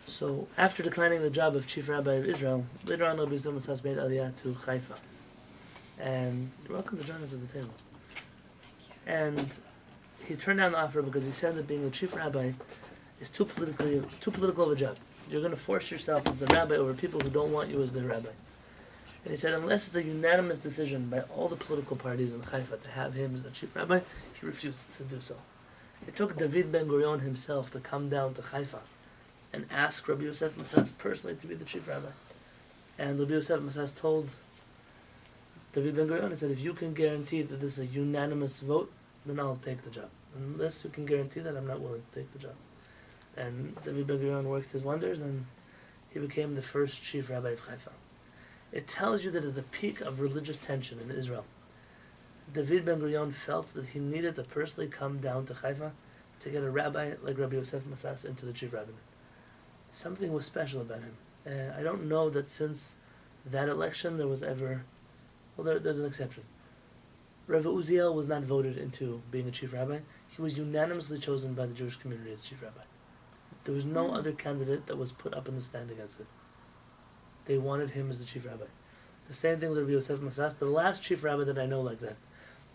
So after declining the job of chief rabbi of Israel, later on Rabbi Yosef Masas made Aliyah to Haifa. And you're welcome to join us at the table. And he turned down the offer because he said that being the chief rabbi is too political of a job. You're going to force yourself as the rabbi over people who don't want you as the rabbi. And he said unless it's a unanimous decision by all the political parties in Haifa to have him as the chief rabbi, he refused to do so. It took David Ben Gurion himself to come down to Haifa and ask Rabbi Yosef Masas personally to be the chief rabbi. And Rabbi Yosef Masas told David Ben Gurion, he said, if you can guarantee that this is a unanimous vote, then I'll take the job. Unless you can guarantee that, I'm not willing to take the job. And David Ben Gurion worked his wonders, and he became the first chief rabbi of Haifa. It tells you that at the peak of religious tension in Israel, David Ben Gurion felt that he needed to personally come down to Haifa to get a rabbi like Rabbi Yosef Masas into the chief rabbinate. Something was special about him. I don't know that since that election there was ever... Well, there's an exception. Rabbi Uziel was not voted into being a chief rabbi. He was unanimously chosen by the Jewish community as chief rabbi. There was no other candidate that was put up in the stand against it. They wanted him as the chief rabbi. The same thing with Rabbi Yosef Masas. The last chief rabbi that I know like that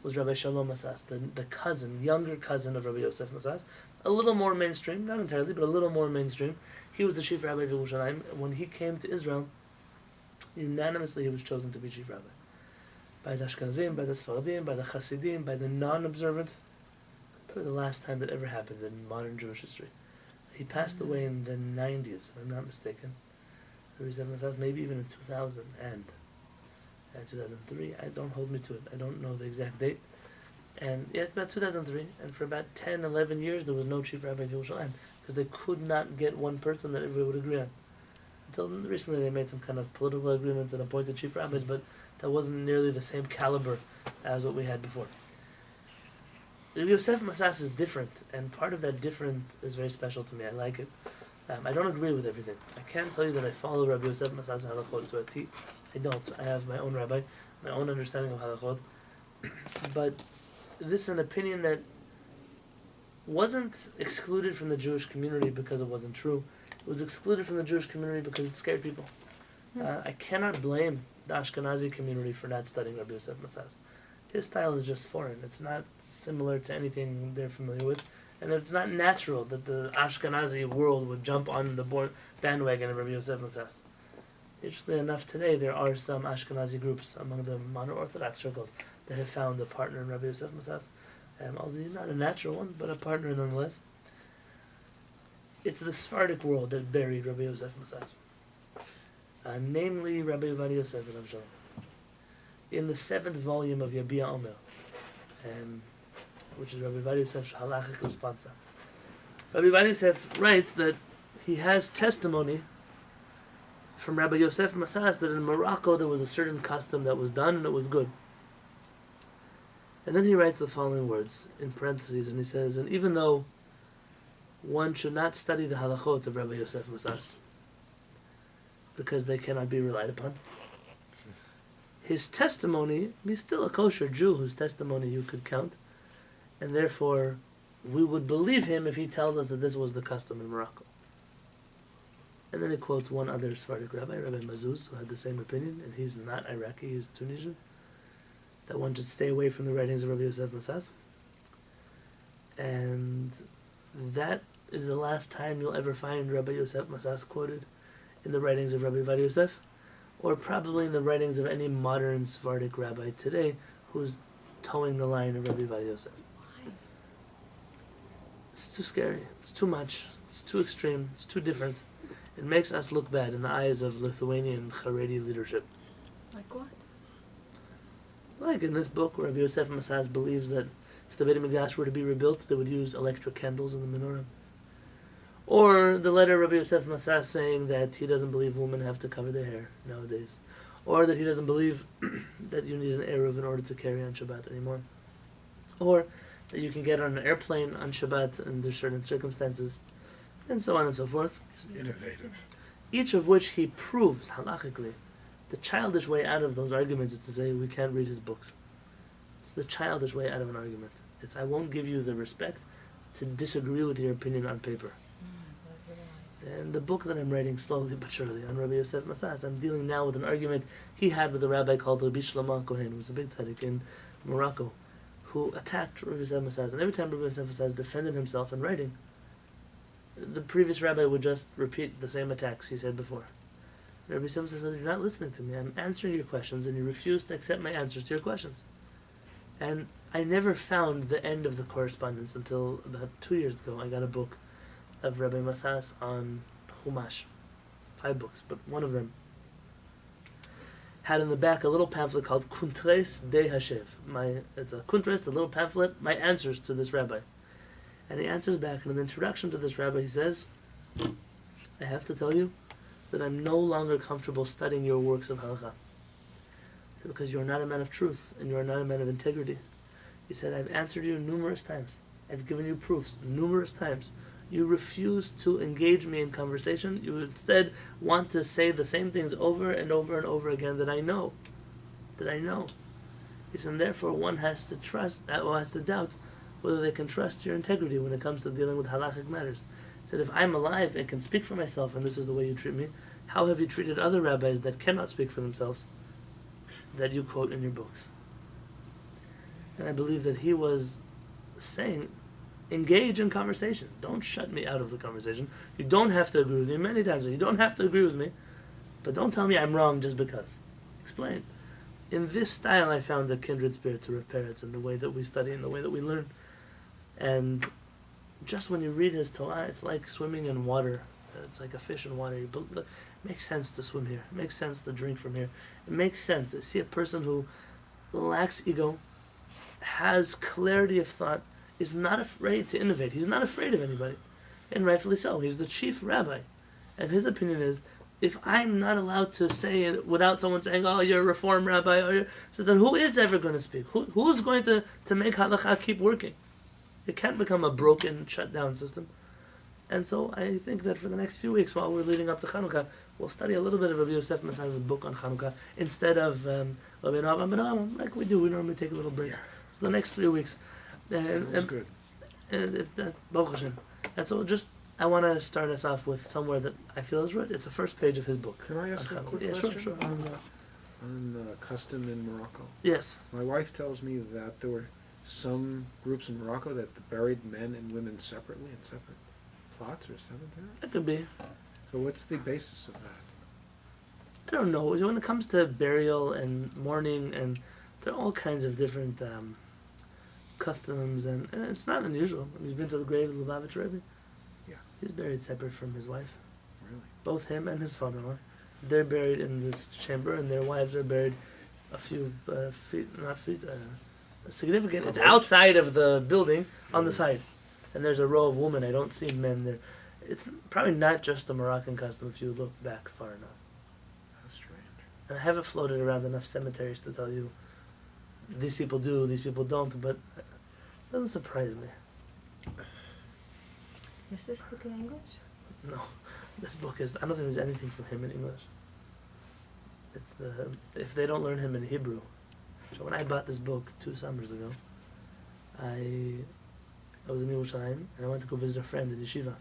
was Rabbi Shalom Masas, the cousin, younger cousin of Rabbi Yosef Masas. A little more mainstream, not entirely, but a little more mainstream. He was the chief rabbi of Yerushalayim. When he came to Israel, unanimously he was chosen to be chief rabbi. By the Ashkenazim, by the Sfaradim, by the Hasidim, by the non-observant. Probably the last time that ever happened in modern Jewish history. He passed away in the 90s, if I'm not mistaken. Maybe even in 2000 and 2003. Don't hold me to it. I don't know the exact date. And yeah, about 2003. And for about 10, 11 years, there was no chief rabbi of Yerushalayim because they could not get one person that everybody would agree on. Until recently, they made some kind of political agreements and appointed chief rabbis, but that wasn't nearly the same caliber as what we had before. Rabbi Yosef Masas is different, and part of that different is very special to me. I like it. I don't agree with everything. I can't tell you that I follow Rabbi Yosef Masas halachot to a T. I don't. I have my own rabbi, my own understanding of halachot. But this is an opinion that wasn't excluded from the Jewish community because it wasn't true. It was excluded from the Jewish community because it scared people. I cannot blame the Ashkenazi community for not studying Rabbi Yosef Masas. His style is just foreign. It's not similar to anything they're familiar with. And it's not natural that the Ashkenazi world would jump on the bandwagon of Rabbi Yosef Masas. Interestingly enough, today there are some Ashkenazi groups among the modern Orthodox circles that have found a partner in Rabbi Yosef Masas. Although not a natural one, but a partner nonetheless. It's the Sephardic world that buried Rabbi Yosef Masas. Namely Rabbi Ovadia Yosef and Avshalom. In the 7th volume of Yabia Omer, which is Rabbi Ovadia Yosef's halachic responsa, Rabbi Ovadia Yosef writes that he has testimony from Rabbi Yosef Masas that in Morocco there was a certain custom that was done and it was good. And then he writes the following words in parentheses, and he says, and even though one should not study the halachot of Rabbi Yosef Masas because they cannot be relied upon, his testimony, he's still a kosher Jew whose testimony you could count, and therefore we would believe him if he tells us that this was the custom in Morocco. And then he quotes one other Sephardic rabbi, Rabbi Mazuz, who had the same opinion, and he's not Iraqi, he's Tunisian, that one should stay away from the writings of Rabbi Yosef Masas. And that is the last time you'll ever find Rabbi Yosef Masas quoted in the writings of Rabbi Ovadia Yosef, or probably in the writings of any modern Sephardic rabbi today who's towing the line of Rabbi Ovadia Yosef. Why? It's too scary, it's too much, it's too extreme, it's too different. It makes us look bad in the eyes of Lithuanian Haredi leadership. Like what? Like in this book, Rabbi Yosef Masas believes that if the Beit HaMikdash were to be rebuilt, they would use electric candles in the menorah. Or the letter Rabbi Yosef Masas saying that he doesn't believe women have to cover their hair nowadays. Or that he doesn't believe that you need an Eruv in order to carry on Shabbat anymore. Or that you can get on an airplane on Shabbat under certain circumstances. And so on and so forth. Innovative. Each of which he proves, halachically. The childish way out of those arguments is to say we can't read his books. It's the childish way out of an argument. It's I won't give you the respect to disagree with your opinion on paper. And the book that I'm writing slowly but surely on Rabbi Yosef Masas, I'm dealing now with an argument he had with a rabbi called Rabbi Shlomo Kohen, who was a big tzaddik in Morocco, who attacked Rabbi Yosef Masas. And every time Rabbi Yosef Masas defended himself in writing, the previous rabbi would just repeat the same attacks he said before. Rabbi Yosef Masas said, "You're not listening to me. I'm answering your questions, and you refuse to accept my answers to your questions." And I never found the end of the correspondence until about 2 years ago. I got a book of Rabbi Masas on Chumash, 5 books, but one of them had in the back a little pamphlet called Kuntres de Hashev. It's a kuntres, a little pamphlet, my answers to this rabbi. And he answers back, and in the introduction to this rabbi he says, "I have to tell you that I'm no longer comfortable studying your works of Hanukah. Because you're not a man of truth, and you're not a man of integrity." He said, "I've answered you numerous times. I've given you proofs numerous times. You refuse to engage me in conversation. You instead want to say the same things over and over and over again that I know. He said, and therefore one has to trust, or has to doubt whether they can trust your integrity when it comes to dealing with halachic matters. He said, if I'm alive and can speak for myself, and this is the way you treat me, how have you treated other rabbis that cannot speak for themselves, that you quote in your books?" And I believe that he was saying, engage in conversation. Don't shut me out of the conversation. You don't have to agree with me many times. You don't have to agree with me, but don't tell me I'm wrong just because. Explain. In this style, I found a kindred spirit to Rav Peretz in the way that we study and the way that we learn. And just when you read his Torah, it's like swimming in water. It's like a fish in water. It makes sense to swim here. It makes sense to drink from here. It makes sense. I see a person who lacks ego, has clarity of thought, is not afraid to innovate. He's not afraid of anybody. And rightfully so. He's the chief rabbi. And his opinion is, if I'm not allowed to say it without someone saying, "Oh, you're a reform rabbi," says, then who is ever going to speak? Who's going to make halakha keep working? It can't become a broken, shut down system. And so I think that for the next few weeks, while we're leading up to Hanukah, we'll study a little bit of Rabbi Yosef Masas's book on Hanukah instead of Rabbi Yonatan, like we do. We normally take a little break. Yeah. So the next 3 weeks. Sounds good. And if that, Baruch Hashem. And so I want to start us off with somewhere that I feel is right. It's the first page of his book. Can I ask a quick yeah, question sure. on custom in Morocco? Yes. My wife tells me that there were some groups in Morocco that buried men and women separately in separate plots or cemeteries. It could be. So what's the basis of that? I don't know. When it comes to burial and mourning, and there are all kinds of different customs, and it's not unusual. I mean, you've been to the grave of Lubavitch Rebbe? Yeah. He's buried separate from his wife. Really? Both him and his father-in-law. They're buried in this chamber, and their wives are buried a few significant. It's outside of the building on the side. And there's a row of women. I don't see men there. It's probably not just a Moroccan custom if you look back far enough. That's strange. And I haven't floated around enough cemeteries to tell you these people do, these people don't, but it doesn't surprise me. Is this book in English? No, this book is, I don't think there's anything from him in English. It's if they don't learn him in Hebrew. So when I bought this book 2 summers ago, I was in Yerushalayim, and I went to go visit a friend in yeshiva.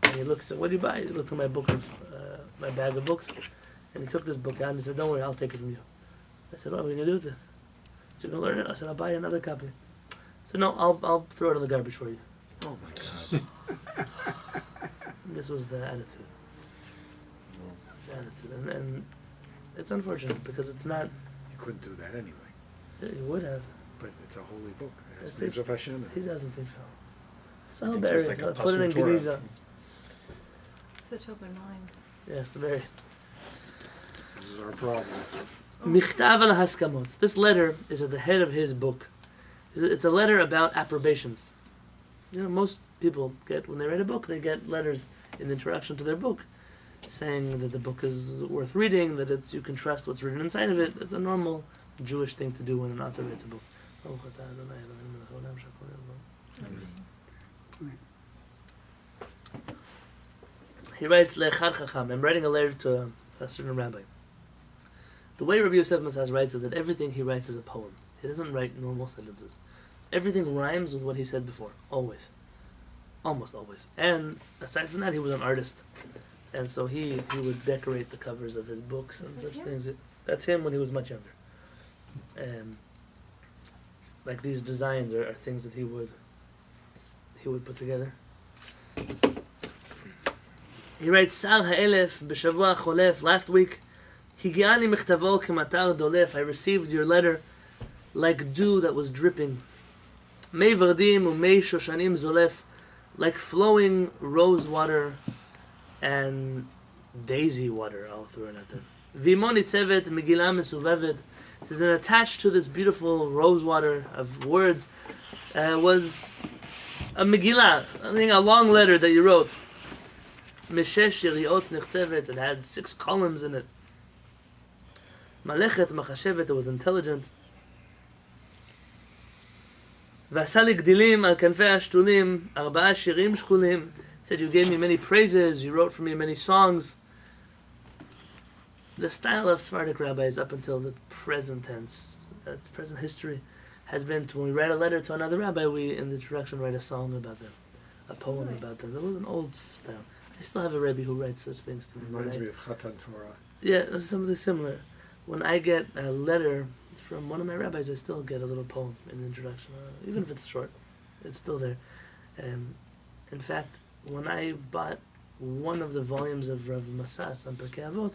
And he looked, said, "What do you buy?" He looked at my book, my bag of books, and he took this book out and he said, "Don't worry, I'll take it from you." I said, "What are you going to do with it?" So you're going to learn it? I said, "I'll buy you another copy." I said, "No, I'll throw it in the garbage for you." Oh my God. And this was the attitude. And it's unfortunate because it's not. You couldn't do that anyway. You would have. But it's a holy book. It has It's- names of Hashem. He doesn't think so. So he'll Thinks bury it's it. like a He'll put it in Pasuk Torah. Geniza. Such open mind. Yes, very. This is our problem. Michtav al Haskamot. This letter is at the head of his book. It's a letter about approbations. You know, most people get, when they write a book, they get letters in the introduction to their book saying that the book is worth reading, that you can trust what's written inside of it. It's a normal Jewish thing to do when an author writes a book. He writes, Le'echad Chacham, I'm writing a letter to a certain rabbi. The way Rabbi Yosef Masas writes is that everything he writes is a poem. He doesn't write normal sentences. Everything rhymes with what he said before, always. Almost always. And aside from that, he was an artist. And so he would decorate the covers of his books and Is that such him? things. That's him when he was much younger. Like these designs are things that he would put together. He writes, Sar ha'elef b'shavua cholef. Last week, Higiani mechtavo k'matar dolef. I received your letter like dew that was dripping. Mei vardim u'mei shoshanim zolef. Like flowing rose water and daisy water. I'll throw it out there. V'imo nitzevet megillah mesuvevet. It says, and attached to this beautiful rose water of words was a Megillah, I think a long letter that you wrote. Mishesh yeriot nechzevet. It had 6 columns in it. Malechet machashevet. It was intelligent. Vasali gdilim al kanfei ashtulim 4 shirim shkulim. Said you gave me many praises. You wrote for me many songs. The style of Sephardic rabbis up until the present tense, present history, has been to, when we write a letter to another rabbi, we in the introduction write a song about them, a poem about them. That was an old style. I still have a Rebbe who writes such things to me. Reminds me of Chatan Torah. Yeah, something similar. When I get a letter from one of my rabbis, I still get a little poem in the introduction, even if it's short. It's still there. In fact, when I bought one of the volumes of Rav Masas on Perkei Avot,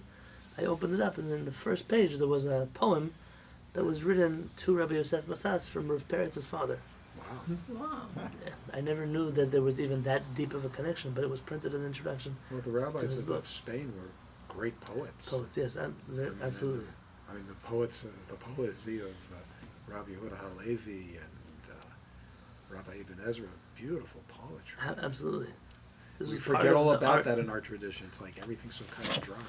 I opened it up, and in the first page there was a poem that was written to Rabbi Yosef Masas from Rav Peretz's father. Wow. Wow. Yeah, I never knew that there was even that deep of a connection, but it was printed in the introduction. Well, the rabbis his of book. Spain were great poets. Poets, yes, absolutely. I mean, the poesy of Rabbi Yonatan Halevy and Rabbi Ibn Ezra, beautiful poetry. Absolutely. This We is part forget of all the about art. that in our tradition. It's like everything's so kind of dry.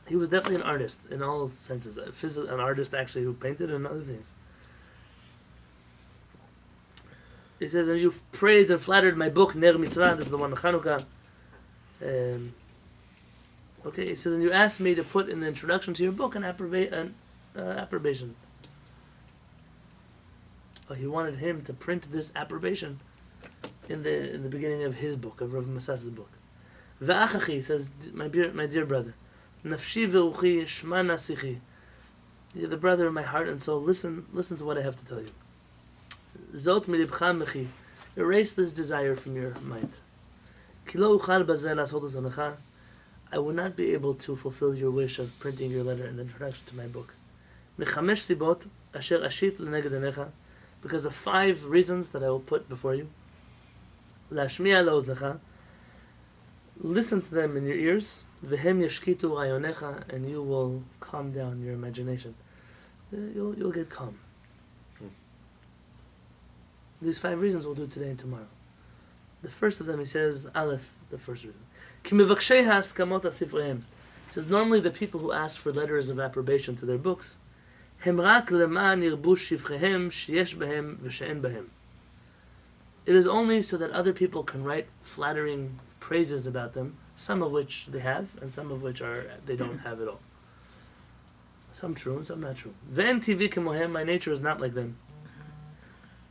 He was definitely an artist in all senses. An artist actually who painted and other things. He says, and you've praised and flattered my book, Ner Mitzvah. This is the one, the Hanukah. Okay, he says, and you asked me to put in the introduction to your book an approbation. Oh, he wanted him to print this approbation in the beginning of his book, of Rav Masas's book. V'achachi, he says, my dear brother, nafshi v'ruchi shma nasichi. You're the brother of my heart and soul. Listen to what I have to tell you. Zot milibcha mechi. Erase this desire from your mind. Kilo uchal bazeh lasot zonecha. I will not be able to fulfill your wish of printing your letter in the introduction to my book. Mechamesh sibot asher ashit leneged anecha. Because of 5 reasons that I will put before you. Lashmiya laoznecha. Listen to them in your ears. V'hem yashkitu rayonecha, and you will calm down your imagination. You'll get calm. These 5 reasons we'll do today and tomorrow. The first of them, he says, Aleph, the first reason. Ki mevakshei ha'askamot asifrehem. He says, normally the people who ask for letters of approbation to their books, hem rak leman yirbush shivchehem sheyesh behem v'she'en behem. It is only so that other people can write flattering praises about them, some of which they have, and some of which they don't have at all. Some true and some not true. Ve'en tivi kemohem, my nature is not like them.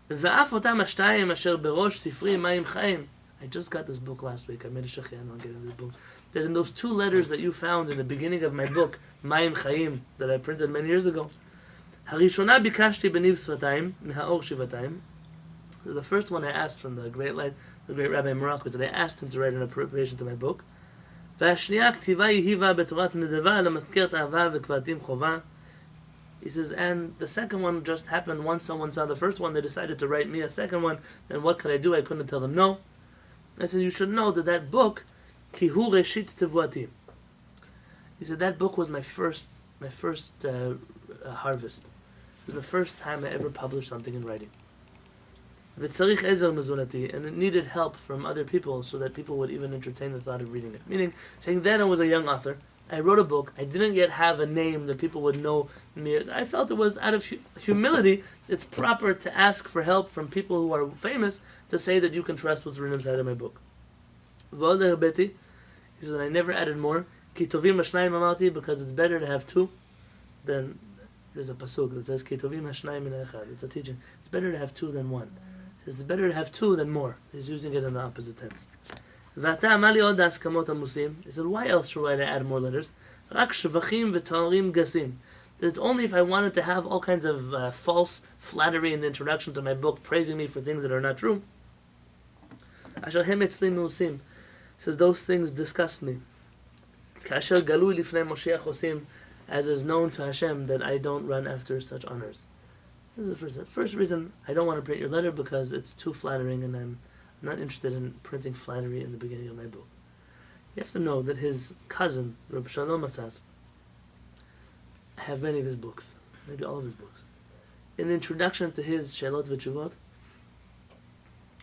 Ve'af otam ashtayim asher berosh sifri mayim chayim. I just got this book last week. I made a shechian on getting this book. That in those 2 letters that you found in the beginning of my book, Mayim Chayim, that I printed many years ago, Harishona bikashti beniv svatayim meha'or shivatayim. This is the first one I asked from the great Rabbi Morocco, that I asked him to write an appropriation to my book. Ve'ashniya ktiva yihiva betorat nedeva lemaskert ahava v'kvatim chova. He says, and the second one just happened once someone saw the first one, they decided to write me a second one, then what could I do? I couldn't tell them no. I said, you should know that book, Ki hu reshit tevuati. He said, that book was my first harvest. It was the first time I ever published something in writing. V'tzarich ezer mezunati, and it needed help from other people so that people would even entertain the thought of reading it. Meaning, saying then I was a young author, I wrote a book, I didn't yet have a name that people would know me as. I felt it was out of humility, it's proper to ask for help from people who are famous to say that you can trust what's written inside of my book. V'od herbeti, he says, I never added more, ki tovim hashnayim amarti, because it's better to have 2 than, there's a pasuk that says, ki tovim hashnayim min echad. It's a teaching. It's better to have 2 than 1. He says, it's better to have 2 than more. He's using it in the opposite tense. ואתה אמר לי עוד ההסכמות עמוסים. He said, why else should I add more letters? רק שבחים ותארים גסים. That it's only if I wanted to have all kinds of false flattery in the introduction to my book, praising me for things that are not true. אשר הם אצלי מאוסים. He says, those things disgust me. כאשר גלוי לפני משיח עושים, as is known to Hashem that I don't run after such honors. This is the first reason I don't want to print your letter, because it's too flattering and I'm not interested in printing flattery in the beginning of my book. You have to know that his cousin, Rabbi Shalom Asas, have many of his books, maybe all of his books. In the introduction to his Shelot V'Tshuvot,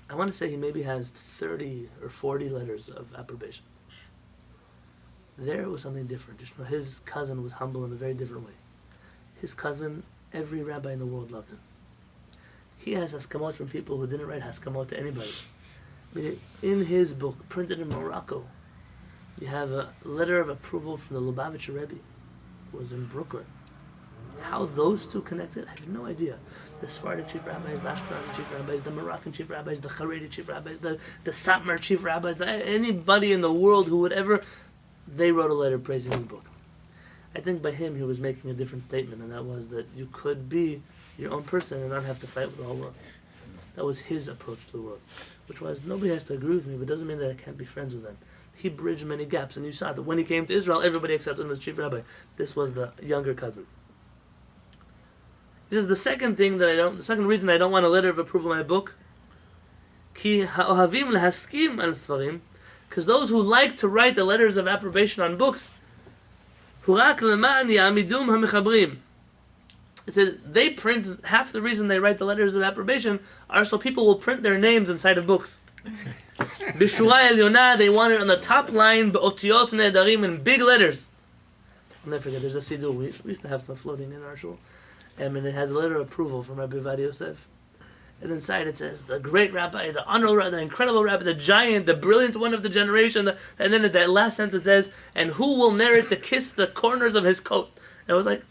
I want to say he maybe has 30 or 40 letters of approbation. There it was something different. Just know his cousin was humble in a very different way. His cousin, every rabbi in the world loved him. He has haskamot from people who didn't write haskamot to anybody. I mean, in his book, printed in Morocco, you have a letter of approval from the Lubavitcher Rebbe, who was in Brooklyn. How those two connected, I have no idea. The Sephardic chief rabbis, the Ashkenazi chief rabbis, the Moroccan chief rabbis, the Haredi chief rabbis, the Satmar chief rabbis, anybody in the world who would ever, they wrote a letter praising his book. I think by him he was making a different statement, and that was that you could be your own person and not have to fight with the whole world. That was his approach to the world, which was, nobody has to agree with me, but it doesn't mean that I can't be friends with them. He bridged many gaps, and you saw that when he came to Israel, everybody accepted him as chief rabbi. This was the younger cousin. This is the second reason I don't want a letter of approval in my book. Ki ha'ohavim lahaskim al sfarim, because those who like to write the letters of approbation on books, hurak leman ya'amidum ha'mechabrim. It said they print, half the reason they write the letters of approbation are so people will print their names inside of books. Bishura Elyona, they want it on the top line, be'otiyot nedarim, in big letters. I'll never forget, there's a siddur, we used to have some floating in our shul, and it has a letter of approval from Rabbi Ovadia Yosef. And inside it says, the great rabbi, the honorable rabbi, the incredible rabbi, the giant, the brilliant one of the generation, and then at that last sentence says, and who will merit to kiss the corners of his coat? And I was like,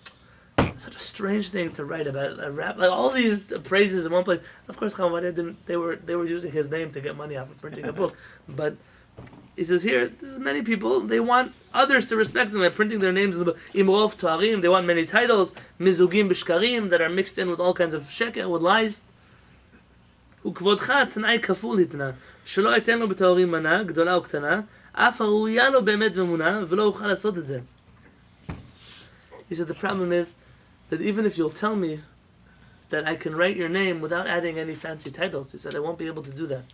such a strange thing to write about a rap, like all these praises in one place. Of course, Chamadia didn't. They were using his name to get money off of printing a book. But he says here, there's many people. They want others to respect them by printing their names in the book. Imrov Tuarim. They want many titles. Mizugim b'shkarim, that are mixed in with all kinds of sheker, with lies. וכבודך תנאי כפול התנה, שלא ייתן לו בתארים מנה, גדולה או קטנה, אף הראויה לו באמת ואמונה, ולא אוכל לעשות את זה. He said the problem is that even if you'll tell me that I can write your name without adding any fancy titles, he said I won't be able to do that.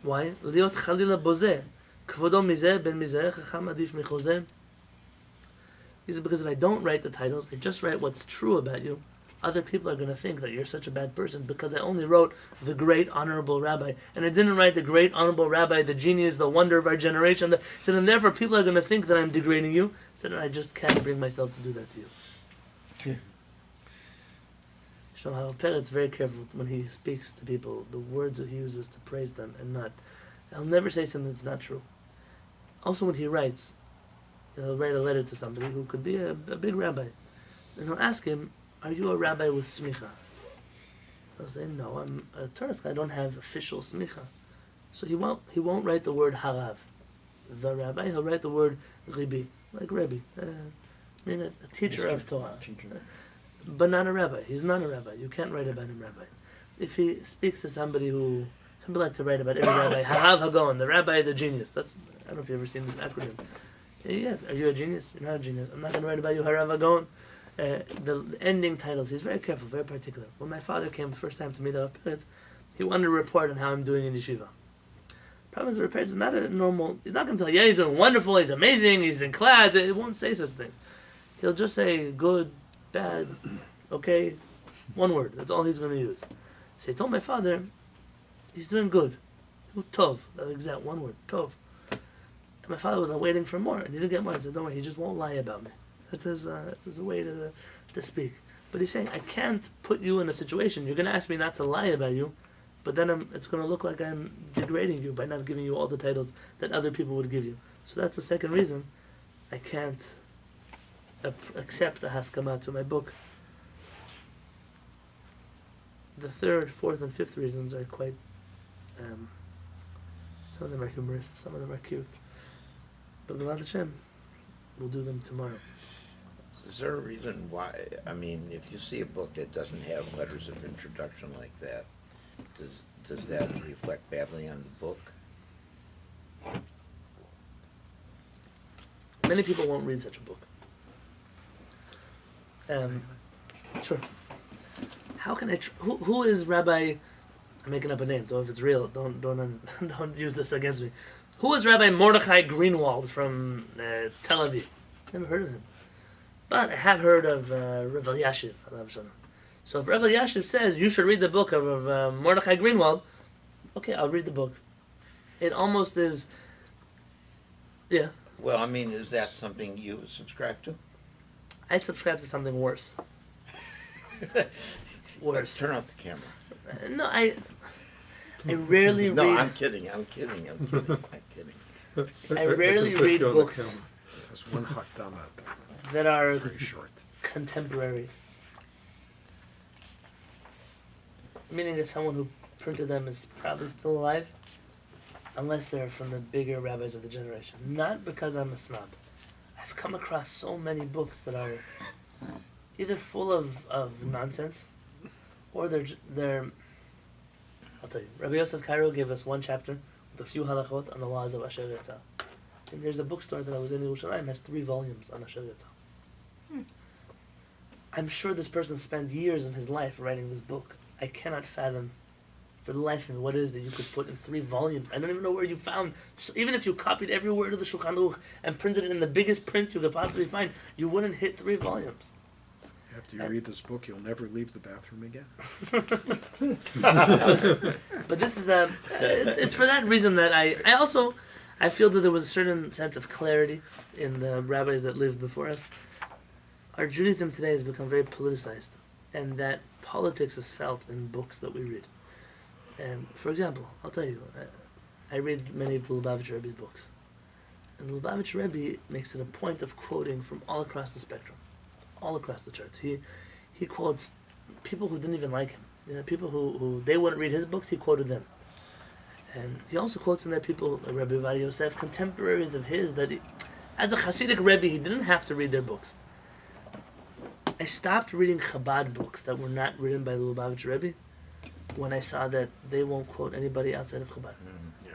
Why? להיות חלילה בוזה, כבודו מזה, בין מזה, חכם עדיף מחוזה. He said because if I don't write the titles, I just write what's true about you, other people are going to think that you're such a bad person because I only wrote the great honorable rabbi, and I didn't write the great honorable rabbi, the genius, the wonder of our generation. So and therefore people are going to think that I'm degrading you. So I just can't bring myself to do that to you. Shlomo Peretz very careful when he speaks to people, the words that he uses to praise them, and not. He'll never say something that's not true. Also, when he writes, he'll write a letter to somebody who could be a big rabbi, and he'll ask him, "Are you a rabbi with smicha?" He'll say, "No, I'm a Torah. I don't have official smicha." So he won't write the word harav, the rabbi. He'll write the word ribi, like Rebbe, a teacher of Torah. But not a rabbi. He's not a rabbi. You can't write about him rabbi. If he speaks to somebody like to write about every rabbi, Harav Hagon, the rabbi, the genius. I don't know if you've ever seen this acronym. Yes, are you a genius? You're not a genius. I'm not going to write about you, Harav Hagon. The ending titles, he's very careful, very particular. When my father came the first time to meet our parents, he wanted to report on how I'm doing in yeshiva. Problem is, the parents is not a normal, he's not going to tell you, yeah, he's doing wonderful, he's amazing, he's in class. It won't say such things. He'll just say good, bad, okay, one word. That's all he's going to use. So he told my father, he's doing good. Tov, that exact one word, tov. And my father was waiting for more, and he didn't get more. He said, don't worry, he just won't lie about me. That's his way to speak. But he's saying, I can't put you in a situation, you're going to ask me not to lie about you, but then it's going to look like I'm degrading you by not giving you all the titles that other people would give you. So that's the second reason I can't accept a haskama to my book. The third, fourth, and fifth reasons are quite Some of them are humorous, some of them are cute. But B'ezras Hashem, we'll do them tomorrow. Is there a reason why, I mean, if you see a book that doesn't have letters of introduction like that, does that reflect badly on the book? Many people won't read such a book. Sure. How can I? Who is Rabbi? I'm making up a name, so if it's real, don't use this against me. Who is Rabbi Mordechai Greenwald from Tel Aviv? Never heard of him, but I have heard of Rav Elyashiv. So if Rav Elyashiv says you should read the book of Mordechai Greenwald, okay, I'll read the book. It almost is. Yeah. Well, I mean, is that something you subscribe to? I subscribe to something worse. Worse. Turn off the camera. No, I rarely read. No, I'm kidding. I'm kidding. I rarely read books There's one hot dam out there. that are Very short. contemporary. Meaning that someone who printed them is probably still alive, unless they're from the bigger rabbis of the generation. Not because I'm a snob. I've come across so many books that are either full of nonsense, or they're. I'll tell you. Rabbi Yosef Cairo gave us one chapter with a few halachot on the laws of Asher Yetzal. And there's a bookstore that I was in Yerushalayim has 3 volumes on Asher Yetzal. I'm sure this person spent years of his life writing this book. I cannot fathom, for the life of me, what it is that you could put in 3 volumes. I don't even know where you found. So even if you copied every word of the Shulchan Aruch and printed it in the biggest print you could possibly find, you wouldn't hit 3 volumes. After you read this book, you'll never leave the bathroom again. But this is it's for that reason that I feel that there was a certain sense of clarity in the rabbis that lived before us. Our Judaism today has become very politicized, and that politics is felt in books that we read. And for example, I'll tell you, I read many of the Lubavitcher Rebbe's books, and the Lubavitcher Rebbe makes it a point of quoting from all across the spectrum. All across the charts. He quotes people who didn't even like him. You know, people who they wouldn't read his books, he quoted them. And he also quotes in there people like Rabbi Ovadia Yosef, contemporaries of his, that as a Hasidic Rebbe, he didn't have to read their books. I stopped reading Chabad books that were not written by the Lubavitcher Rebbe when I saw that they won't quote anybody outside of Chabad. Yeah.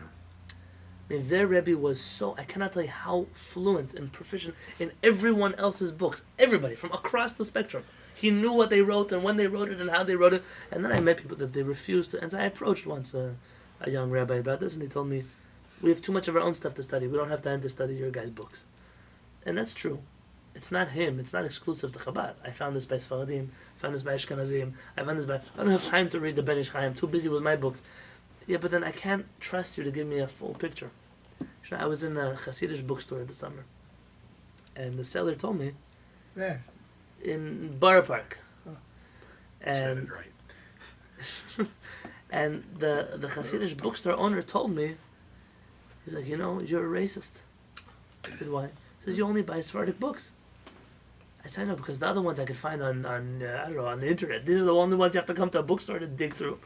I mean, their Rebbe was so, I cannot tell you how fluent and proficient in everyone else's books. Everybody, from across the spectrum. He knew what they wrote and when they wrote it and how they wrote it. And then I met people that they refused to, and so I approached once a young rabbi about this, and he told me, we have too much of our own stuff to study. We don't have time to study your guys' books. And that's true. It's not him. It's not exclusive to Chabad. I found this by Sfaradim, found this by Ashkenazim, I don't have time to read the Ben Ish Chai. I'm too busy with my books. Yeah, but then I can't trust you to give me a full picture. You know, I was in a Hasidic bookstore this summer, and the seller told me, Where? in Borough Park, Said and it right. and the Hasidic bookstore owner told me, he's like, you know, you're a racist. I said, why? He says, you only buy Sephardic books. I said, no, because the other ones I could find on I don't know, on the internet. These are the only ones you have to come to a bookstore to dig through.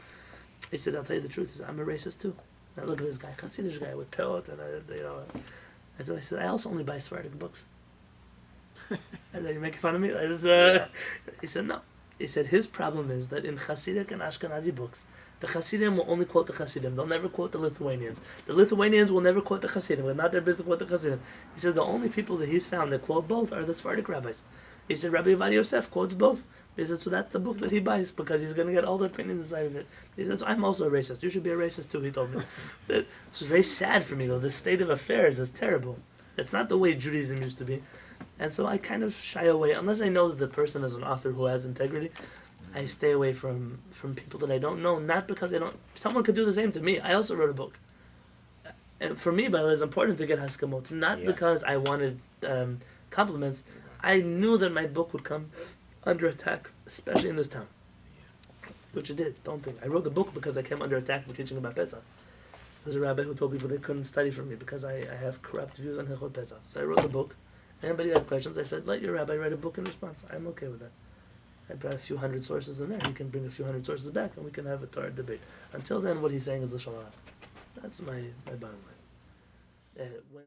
He said, I'll tell you the truth. He said, I'm a racist too. Now look at this guy, Hasidic guy with peot, and I said, I also only buy Sephardic books. And then you making fun of me? He said, no. He said, his problem is that in Hasidic and Ashkenazi books, the Hasidim will only quote the Hasidim. They'll never quote the Lithuanians. The Lithuanians will never quote the Hasidim. It's not their business to quote the Hasidim. He said, the only people that he's found that quote both are the Sephardic rabbis. He said, Rabbi Ovadia Yosef quotes both. He said, so that's the book that he buys because he's going to get all the opinions inside of it. He said, so I'm also a racist. You should be a racist too, he told me. It's very sad for me, though. The state of affairs is terrible. It's not the way Judaism used to be. And so I kind of shy away. Unless I know that the person is an author who has integrity, I stay away from people that I don't know. Not because I don't... Someone could do the same to me. I also wrote a book. And for me, by the way, it was important to get haskamot. Not because I wanted compliments. I knew that my book would come under attack, especially in this town. Which it did, don't think. I wrote the book because I came under attack for teaching about Pesach. There was a rabbi who told people they couldn't study from me because I have corrupt views on Hilchot Pesach. So I wrote the book. Anybody had questions, I said, let your rabbi write a book in response. I'm okay with that. I brought a few hundred sources in there. He can bring a few hundred sources back and we can have a Torah debate. Until then, what he's saying is the Shalom. That's my bottom line. When